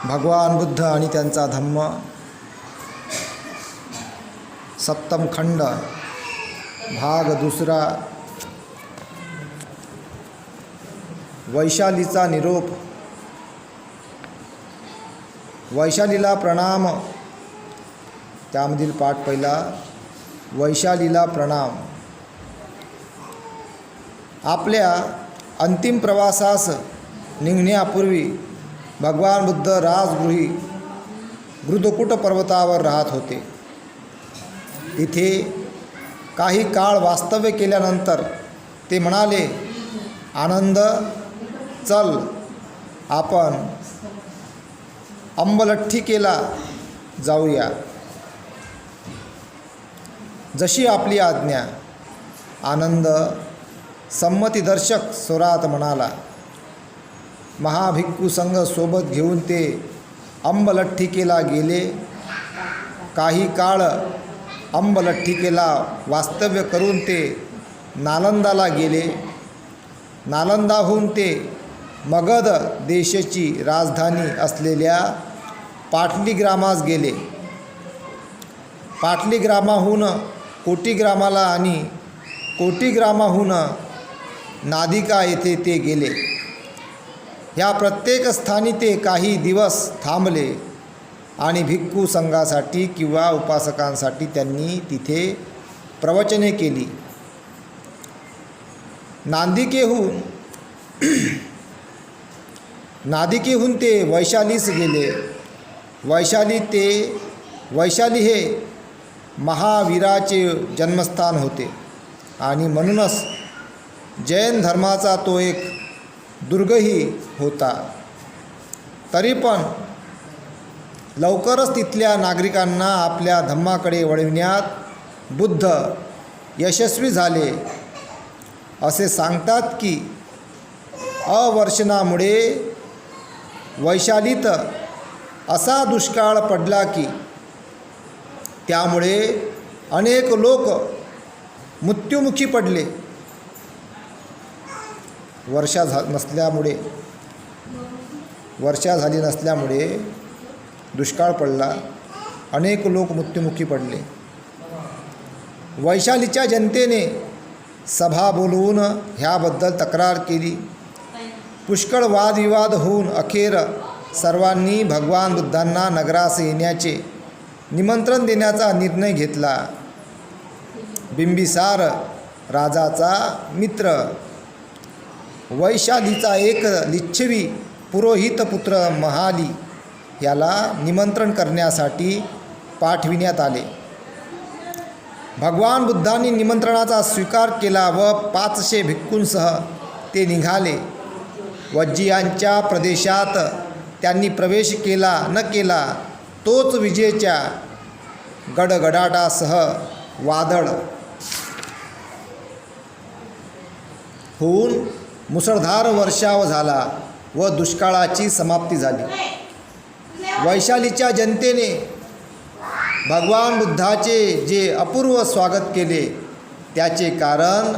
भगवान बुद्ध आणि त्यांचा धम्म, सप्तम खंड, भाग दुसरा. वैशालीचा निरोप. वैशालीला प्रणाम. त्यामधील पाठ पहिला. वैशालीला प्रणाम. आपल्या अंतिम प्रवासास निघण्यापूर्वी भगवान बुद्ध राजगृही गृदकुट पर्वतावर राहत होते. इथे काही काळ वास्तव्य केल्यानंतर ते म्हणाले, आनंद, चल आपण अंबलठ्ठिकेला जाऊया. जशी आपली आज्ञा. आनंद संमतीदर्शक स्वरात म्हणाला. महाभिक्खू संघ सोबत घेऊन ते अंबलठ्ठिकेला गेले. काही काळ अंबलठ्ठिकेला वास्तव्य करून ते नालंदाला गेले. नालंदाहून ते मगध देशाची राजधानी असलेल्या पाटलीग्रामास गेले. पाटलीग्रामाहून कोटीग्रामाला आणि कोटीग्रामाहून नादिका येथे ते गेले. ह्या प्रत्येक स्थानी ते काही दिवस थांबले आणि भिक्खू संघासाठी किंवा उपासकांसाठी त्यांनी तिथे प्रवचने केली. नादिकेहून ते वैशालीस गेले. वैशाली हे महावीराचे जन्मस्थान होते आणि म्हणूनच जैन धर्माचा तो एक दुर्गही होता. तरी पण लवकरच तिथल्या नागरिकांना आपल्या धम्माकडे वळविण्यात बुद्ध यशस्वी झाले. असे सांगतात की अवर्षणामुळे वैशालीत असा दुष्काळ पडला की त्यामुळे अनेक लोक मृत्युमुखी पडले. वर्षा झाली नसल्यामुळे दुष्काळ पडला. अनेक लोक मृत्युमुखी पडले. वैशालीच्या जनतेने सभा बोलवून ह्याबद्दल तक्रार केली. पुष्कळ वादविवाद होऊन अखेर सर्वांनी भगवान बुद्धांना नगरास येण्याचे निमंत्रण देण्याचा निर्णय घेतला. बिंबिसार राजाचा मित्र वैशालीचा एक लिच्छवी पुरोहित पुत्र महाली याला निमंत्रण करण्यासाठी पाठविण्यात आले. भगवान बुद्धांनी निमंत्रणाचा स्वीकार केला व 500 भिक्खूंसह ते निघाले. वज्जियांच्या प्रदेशात त्यांनी प्रवेश केला न केला तोच विजेच्या गडगडाटासह वादळ होऊन मुसळधार वर्षाव झाला व दुष्काळाची समाप्ती झाली. वैशालीच्या जनतेने भगवान बुद्धाचे जे अपूर्व स्वागत केले त्याचे कारण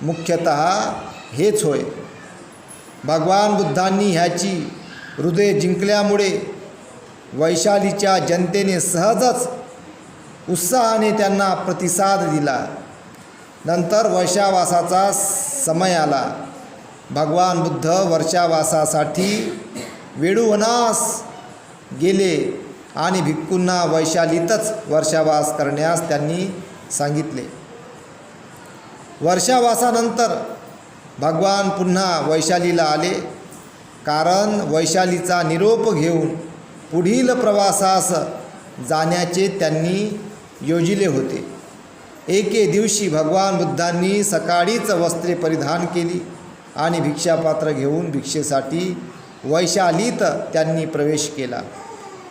मुख्यतः हेच होय. भगवान बुद्धांनी ह्याची हृदय जिंकल्यामुळे वैशालीच्या जनतेने सहजच उत्साहाने त्यांना प्रतिसाद दिला. नंतर वर्षावासाचा समय आला. भगवान बुद्ध वर्षावासासाठी वेळुवनास गेले आणि भिक्खूंना वैशालीतच वर्षावास करण्यास त्यांनी सांगितले. वर्षावासानंतर भगवान पुन्हा वैशालीला आले, कारण वैशालीचा निरोप घेऊन पुढील प्रवासास जाण्याचे त्यांनी योजिले होते. एके दिवशी भगवान बुद्धांनी सकाळीच वस्त्रे परिधान केली आणि भिक्षापात्र घेऊन भिक्षेसाठी वैशालीत त्यांनी प्रवेश केला.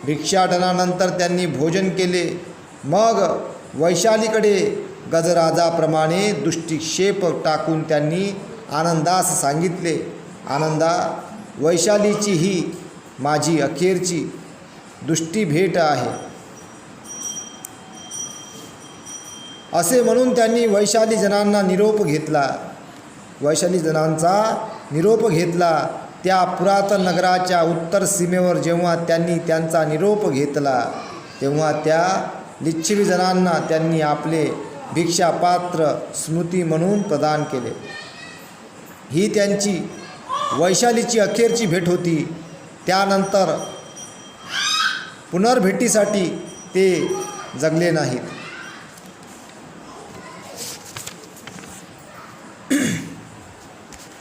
भिक्षाटनानंतर त्यांनी भोजन केले. मग वैशालीकडे गजराजाप्रमाणे दृष्टिक्षेप टाकून त्यांनी आनंदास सांगितले, आनंदा, वैशालीची ही माझी अखेरची दृष्टीभेट आहे. असे म्हणून त्यांनी वैशाली जनांचा निरोप घेतला त्या पुरातन नगराच्या उत्तर सीमेवर जेव्हा त्यांनी त्यांचा निरोप घेतला तेव्हा त्या लिच्छवी जणांना त्यांनी आपले भिक्षापात्र स्मृती म्हणून प्रदान केले. ही त्यांची वैशालीची अखेरची भेट होती. त्यानंतर पुनर्भेटीसाठी ते जगले नाहीत.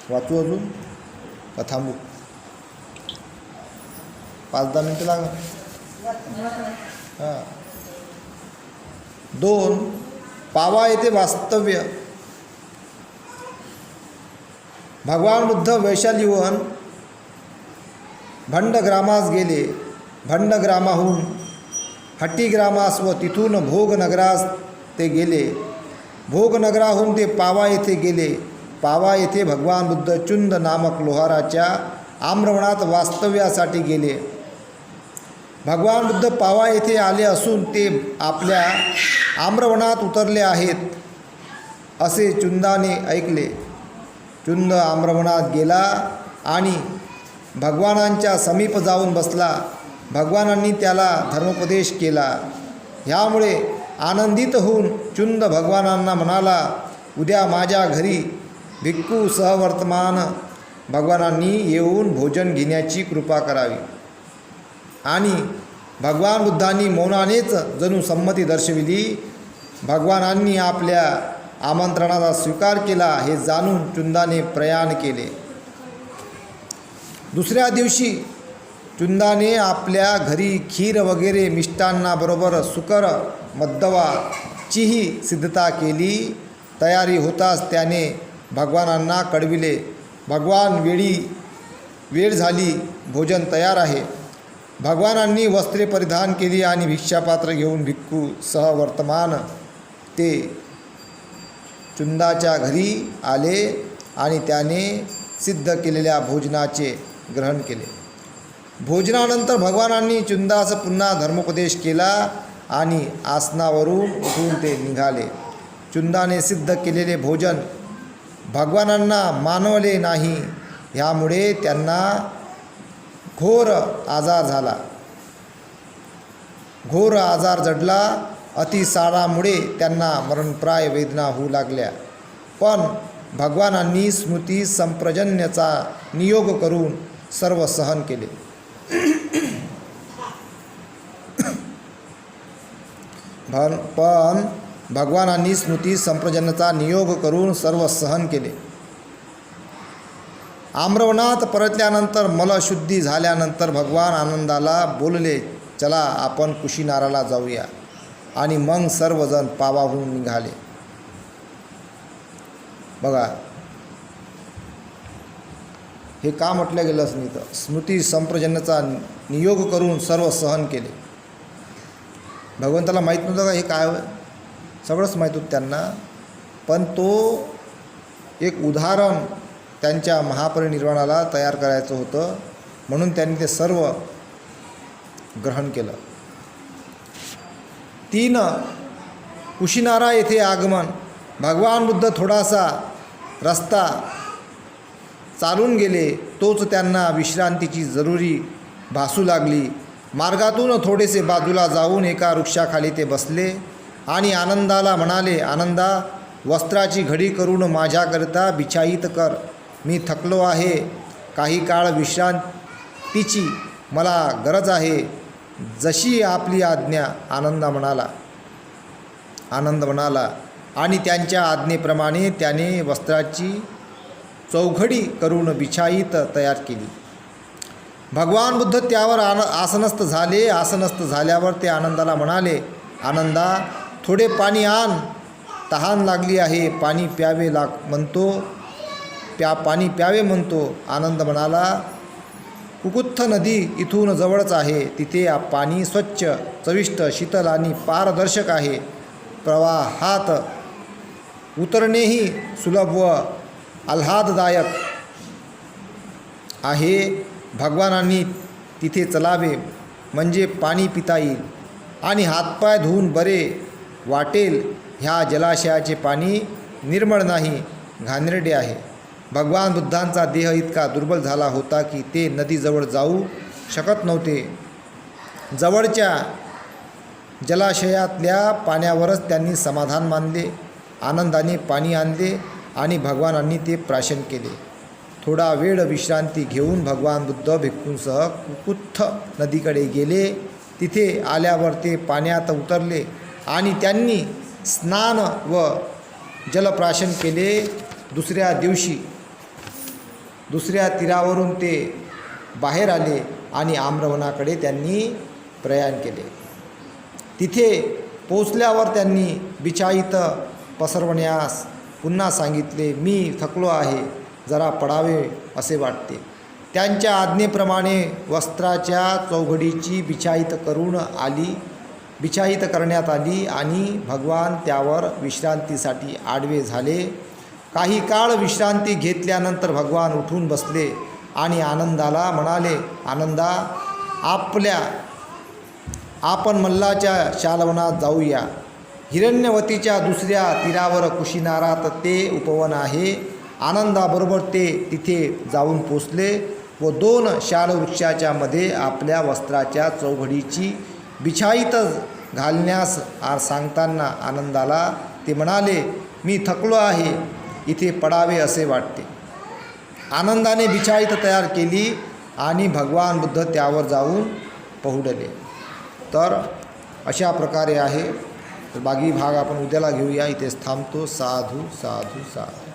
वाचू अजून का थांबू? 5-10 मिनटं लागणार. हां. 2. पावा येथे वास्तव्य. भगवान बुद्ध वैशालीहून भंडग्रामास गेले. भंडग्रामाहून हट्टीग्रामास व तिथून भोगनगरास ते गेले. भोगनगराहून ते पावा येथे गेले. पावा येथे भगवान बुद्ध चुंद नामक लोहाराच्या आम्रवनात वास्तव्यासाठी गेले. भगवान बुद्ध पावा येथे आले असून ते आपल्या आम्रवनात उतरले आहेत असे चुंदाने ऐकले. चुंद आम्रवनात गेला आणि भगवानांच्या समीप जाऊन बसला. भगवानांनी त्याला धर्मोपदेश केला. ह्यामुळे आनंदित होऊन चुंद भगवानांना म्हणाला, उद्या माझ्या घरी भिक्खू सहवर्तमान भगवानांनी येऊन भोजन घेण्याची कृपा करावी. आणि भगवान बुद्धांनी मौनानेच जणू संमती दर्शविली. भगवानांनी आपल्या आमंत्रणाचा स्वीकार केला हे जाणून चुंदाने प्रयाण केले. दुसऱ्या दिवशी चुंदाने आपल्या घरी खीर वगैरे मिष्टान्नाबरोबर सुकर मद्दवाचीही सिद्धता केली. तयारी होताच त्याने भगवानांना कळविले, भगवान वेळ झाली, भोजन तयार आहे. भगवानांनी वस्त्रे परिधान केली आणि भिक्षापात्र घेऊन भिक्खू सहवर्तमान ते चुंदाच्या घरी आले आणि त्याने सिद्ध केलेल्या भोजनाचे ग्रहण केले. भोजनानंतर भगवानांनी चुंदास पुन्हा धर्मोपदेश केला आणि आसनावरून उठून ते निघाले. चुंदाने सिद्ध केलेले भोजन भगवानांना मानवले नाही. ह्यामुळे त्यांना घोर आजार झाला. घोर आजार जडला. अतिसारामुळे त्यांना मरणप्राय वेदना होऊ लागल्या. पण भगवानांनी स्मृती संप्रजन्याचा नियोग करून सर्व सहन केले. पण भगवानांनी स्मृती संप्रजन्याचा नियोग करून सर्व सहन केले. आम्रवनात परतल्यानंतर मलशुद्धी झाल्यानंतर भगवान आनंदाला बोलले, चला आपण कुशीनाराला जाऊया. आणि मग सर्वजण पावाहून निघाले. बघा हे का म्हटलं गेलंच नाही तर स्मृती संप्रजन्याचा नियोग करून सर्व सहन केले. भगवंताला माहीत नव्हतं का हे काय सगळंच माहीत होतं त्यांना. पण तो एक उदाहरण त्यांच्या महापरिनिर्वाणाला तयार करायचं होतं म्हणून त्यांनी ते सर्व ग्रहण केलं. 3. कुशीनारा येथे आगमन. भगवान बुद्ध थोडासा रस्ता चालून गेले तोच त्यांना विश्रांतीची जरुरी भासू लागली. मार्गातून थोडेसे बाजूला जाऊन एका वृक्षाखाली ते बसले आणि आनंदाला म्हणाले, आनंदा, वस्त्राची घडी करून माझ्याकरिता बिछाईत कर. मी थकलो आहे. काही काळ विश्रांतीची मला गरज आहे. जशी आपली आज्ञा. आनंद म्हणाला आणि त्यांच्या आज्ञेप्रमाणे त्याने वस्त्राची चौघडी करून बिछाईत तयार केली. भगवान बुद्ध त्यावर आसनस्थ झाले. आसनस्थ झाल्यावर ते आनंदाला म्हणाले, आनंदा, थोडे पाणी आण. तहान लागली आहे. पाणी प्यावे म्हणतो. आनंद म्हणाला, कुकुत्थ नदी इथून जवळच आहे. तिथे पाणी स्वच्छ, चविष्ट, शीतल आणि पारदर्शक आहे. प्रवाहात उतरणेही सुलभ व आल्हाददायक आहे. भगवानांनी तिथे चलावे म्हणजे पाणी पिता येईल आणि हातपाय धुवून बरे वाटेल. ह्या जलाशयाचे पाणी निर्मळ नाही, घाणेरडे आहे. भगवान बुद्धांचा देह इतका दुर्बल झाला होता की ते नदीजवळ जाऊ शकत नव्हते. जवळच्या जलाशयातल्या पाण्यावरच त्यांनी समाधान मानले. आनंदाने पाणी आणले आणि भगवानांनी ते प्राशन केले. थोडा वेळ विश्रांती घेऊन भगवान बुद्ध भिक्खूंसह कुकुत्थ नदीकडे गेले. तिथे आल्यावर ते पाण्यात उतरले आणि त्यांनी स्नान व जलप्राशन केले. दुसऱ्या दिवशी दुसऱ्या तीरावरून ते बाहेर आले आणि आम्रवनाकडे त्यांनी प्रयाण केले. तिथे पोचल्यावर त्यांनी बिछाईत पसरवण्यास पुन्हा सांगितले. मी थकलो आहे, जरा पडावे असे वाटते. त्यांच्या आज्ञेप्रमाणे वस्त्राच्या चौघडीची बिछाईत करण्यात आली आणि भगवान त्यावर विश्रांतीसाठी आडवे झाले. काही काळ विश्रांती घेतल्यानंतर भगवान उठून बसले आणि आनंदाला म्हणाले, आनंदा, आपण मल्लाच्या शालवनात जाऊया. हिरण्यवतीच्या दुसऱ्या तीरावर कुशीनारात ते उपवन आहे. आनंदाबरोबर ते तिथे जाऊन पोचले व 2 शालवृक्षाच्या मध्ये आपल्या वस्त्राच्या चौघडीची बिछाईत घालण्यास सांगताना आनंदाला ते म्हणाले, मी थकलो आहे, इथे पडावे असे वाटते. आनंदाने बिछाईत तयार केली आणि भगवान बुद्ध त्यावर जाऊन पहुडले. तर अशा प्रकारे आहे. तर बाकी भाग आपण उद्याला घेऊया. इथेच थांबतो. साधू साधू साधू.